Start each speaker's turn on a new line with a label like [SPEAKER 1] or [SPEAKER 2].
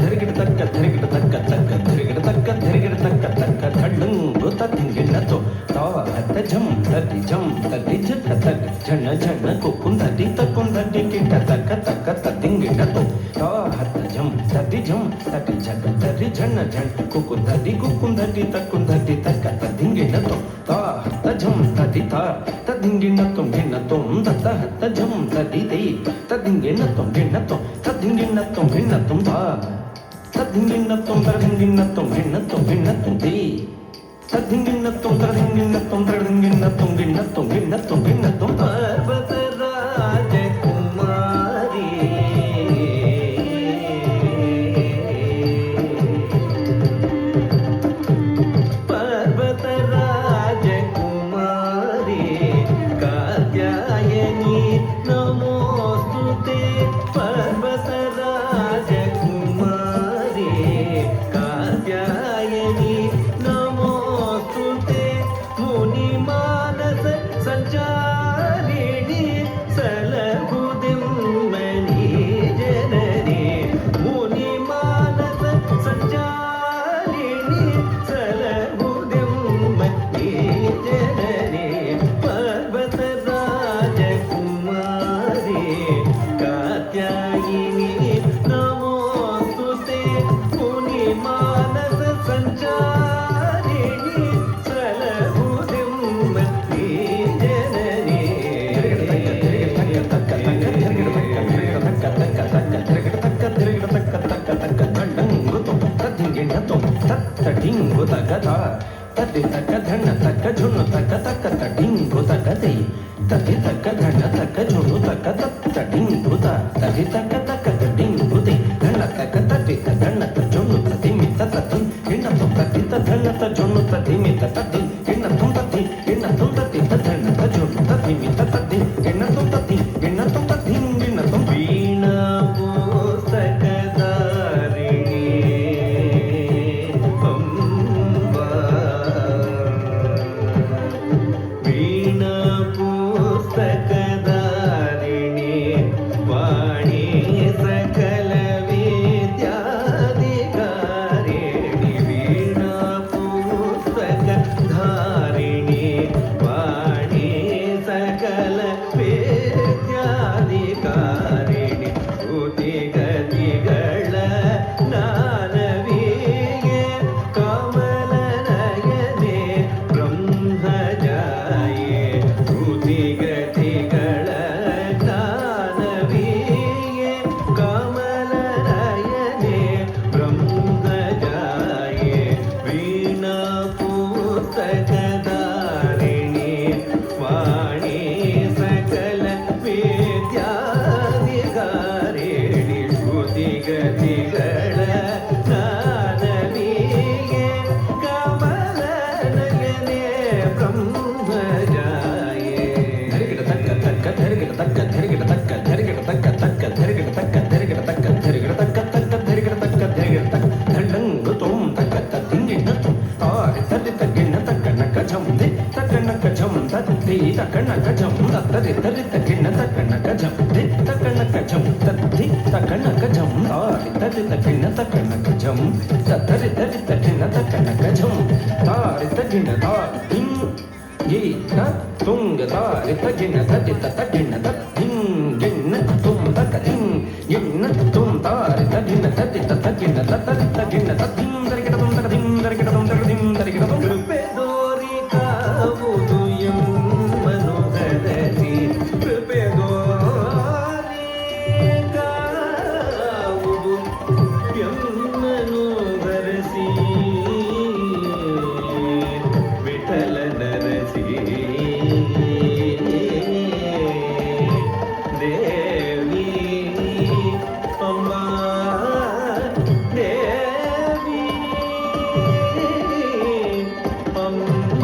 [SPEAKER 1] ಧರಿಗಿಡ ತಕ್ಕ ಧರಿಗಿಡ ತಕ್ಕ ತಕ್ಕ ಧರಿಗಿಡ ತಕ್ಕ ಧರಿಗಿಡ ತಕ್ಕ ತಕ್ಕ ಧಳ್ಳಂಗು ತದ್ದಿಂಗಿಣ್ಣತ್ತು ತಾ ಹತ್ತ ಝಂ ತದ್ದಿ ಝಕ್ಕ ತಗ್ ಝಣ್ಣ ಝಣ್ಣ ಕುಕ್ಕುಂದಡ್ಡಿ ತಕ್ಕುಂದಡ್ಡಿ ಕಿಟ್ಟ ತಕ್ಕ ತಕ್ಕ ತದ್ದಿಂಗಿಣ್ಣತ್ತು ತಾ ಹತ್ತ ಝಂ ತದ್ದಿ ಝಕ್ಕ ತದ್ದಿ ಝಣ್ಣ ಝಣ್ಣ ಕುಕ್ಕುಂದಡ್ಡಿ ತಕ್ಕುಂದಡ್ಡಿ ತಕ್ಕ ತದ್ದಿಂಗಿಣ್ಣತ್ತು ತಾ ಹತ್ತ ಝಂ ತದ್ದಿ ತಾ ತದ್ದಿಂಗಿಣ್ಣತ್ತು ಗಿಣ್ಣತ್ತು ತತ್ತ ಹತ್ತ ಝಂ ತದ್ದಿ ತೈ ತದ್ದಿಂಗಿಣ್ಣತ್ತು ಗಿಣ್ಣತ್ತು ತದ್ದಿಂಗಿಣ್ಣತ್ತು ಗಿಣ್ಣತ್ತು ತಾ ತದ್ದಿಂಗಿಣ್ಣತ್ತು ತರದಿಂಗಿಣ್ಣತ್ತು ಗಿಣ್ಣತ್ತು ಗಿಣ್ಣತ್ತು ತೈ ತದ್ದಿಂಗಿಣ್ಣತ್ತು ತರದಿಂಗಿಣ್ಣತ್ತು ತರದಿಂಗಿಣ್ಣತ್ತು ಗಿಣ್ಣತ್ತು ಗಿಣ್ಣತ್ತು ಗಿಣ್ಣತ್ತು ಪರ್ವತ ರಾಜಕುಮಾರಿ ಪರ್ವತ ರಾಜಕುಮಾರಿ ಕಾತ್ಯಾಯನಿ ನಮೋಸ್ತುತೆ ಪರ್ವತ ರಾಜಕುಮಾರಿ ಕಾತ್ಯಾಯನಿ ನಮೋಸ್ತುತೆ ಮುನಿ ಮಾನಸ ಸಂಚಾರಿಣಿ ಸಲಹುದಿಮ್ಮನಿ ಜನನಿ ಮುನಿ ಮಾನಸ ಸಂಚಾರಿಣಿ ಸಲಹುದಿಮ್ಮನಿ ಜನನಿ ಪರ್ವತ ರಾಜಕುಮಾರಿ ಕಾತ್ಯಾಯಿನಿ ನಮೋಸ್ತುತೆ ಮುನಿ ಮಾನಸ ಸಂಚಾರಿಣಿ ಸಲಹುದಿಮ್ಮನಿ ಜನನಿ ಡಿಂಗು ತಗದ ತದ್ದಿ ತಕ್ಕ ಧಣ್ಣ ತಕ್ಕ ಜುಣ್ಣು ತಕ್ಕ ತಕ್ಕ ಡಿಂಗು ತಗದೆ ತದ್ದಿ ತಕ್ಕ ಧಣ್ಣ ತಕ್ಕ ಜುಣ್ಣು ತಕ್ಕ ತತ್ತ ಡಿಂಗು ತದ್ದಿ ತಕ್ಕ ತಕ್ಕ ಡಿಂಗು ದೆ ಧಣ್ಣ ತಕ್ಕ ತದ್ದಿ ಧಣ್ಣ ಜುಣ್ಣು ತದ್ದಿ ತದ್ದಿ ಗಿಣ್ಣ ತದ್ದಿ ಧಣ್ಣ ಜುಣ್ಣು ತದ್ದಿ ತದ್ದಿ ಗಿಣ್ಣ ತದ್ದಿ ಗಿಣ್ಣ ತದ್ದಿ ಧಣ್ಣ ಜುಣ್ಣು ತದ್ದಿ ತದ್ದಿ ಗಿಣ್ಣ ತದ್ದಿ ಗಿಣ್ಣ ತದ್ದಿ ಗಿಣ್ಣ ವೀಣಾ ಪುಸ್ತಕಧಾರಿಣಿ ವೀಣಾ ಪುಸ್ತಕಧಾರಿಣಿ ವಾಣಿ ಸಕಲ ವಿದ್ಯಾಧಿಕಾರಿಣಿ ವೀಣಾ ಪುಸ್ತಕಧಾರಿಣಿ ವಾಣಿ ಸಕಲ ವಿದ್ಯಾಧಿಕಾರಿಣಿ ಶ್ರುತಿ ಗತಿಗಳ ನಾನವಿಗೆ ಕಮಲ ನಯನೆ ಬ್ರಹ್ಮಜಾಯೆ ಶ್ರುತಿ ಗತಿಗಳ ಜ್ಞಾನವಿಗೆ ಕಮಲ ನಯನೆ ಬ್ರಹ್ಮಜಾಯೆ ವೀಣಾ ಪುಸ್ತಕಧಾರಿಣಿ ವಾಣಿ ಸಕಲ ವಿದ್ಯಾಧಿಕಾರಿಣಿ ಶ್ರುತಿ ಗತಿಗಳ ನಾನವಿಗೆ ಕಮಲ ನಯನೆ ಬ್ರಹ್ಮಜಾಯೆ ಧರಿಗಿಡ ತಕ್ಕ ತಕ್ಕ ಧರಿಗಿಡ ತಕ್ಕ ಧರಿಗಿಡ ತಕ್ಕ ಧರಿಗಿಡ ತಕ್ಕ ತಕ್ಕ ಧರಿಗಿಡ ತಕ್ಕ ಧರಿಗಿಡ ತಕ್ಕ ಧರಿಗಿಡ ತಕ್ಕ ತಕ್ಕ ಧರಿಗಿಡ ತಕ್ಕ ಧರಿಗಿಡ ತಕ್ಕ ಧಳ್ಳಂಗು ತುಂ ತಕ್ಕ ತದ್ದಿಂಗಿಣ್ಣ ತುಂ ತಾರಿ ತದ್ದಿ ತಗ್ಗಿಣ್ಣ ತಕ್ಕಣ್ಣ ಕಜಂ ದೆ ತಕ್ಕಣ್ಣ ಕಜಂ ತದ್ದಿ ತಕ್ಕಣ್ಣ ಕಜಂ ತದ್ದಿ ತದ್ದಿ ತಗ್ಗಿಣ್ಣ ತಕ್ಕಣ್ಣ ಕಜಂ ದೆ ತಕ್ಕಣ್ಣ ಕಜಂ ತದ್ದಿ ತಕ್ಕಣ್ಣ ಕಜಂ ತಾರಿ ತದ್ದಿ ತಗ್ಗಿಣ್ಣ ತಕ್ಕಣ್ಣ ಕಜಂ ತದ್ದಿ ತದ್ದಿ ತಗ್ಗಿಣ್ಣ ತಕ್ಕಣ್ಣ ಕಜಂ ತಾರಿ ತಗ್ಗಿಣ್ಣ ತಾರಿ ಈ ನ ತುಂಗ ತಾರಿ ತಗ್ಗಿಣ್ಣ ತದ್ದಿ ತಗ್ಗಿಣ್ಣ ತದ್ದಿಂಗಿಣ್ಣ ತುಂ ತಕ್ಕ ದಿಂಗಿಣ್ಣ ತುಂ ತಾರಿ ತಗ್ಗಿಣ್ಣ ತದ್ದಿ ತಗ್ಗಿಣ್ಣ ತದ್ದಿ ತಗ್ಗಿಣ್ಣ ತದ್ದಿಂ ದರಿಗಿಡ ತುಂ ತಗದಿಂ ದರಿಗಿಡ ತುಂ ತಗದಿಂ ದರಿಗಿಡ ತುಂ ಕೃಪೆ ದೋರಿ ಕಾವುದು ಎಮ್ಮನು ಹರಸಿ ಕೃಪೆ ದೋರಿ ಕಾವುದು ಎಮ್ಮನು ಹರಸಿ ವಿಠಲ ನರಸಿ ದೇವಿ ಅಮ್ಮ ದೇವಿ ಅಮ್ಮ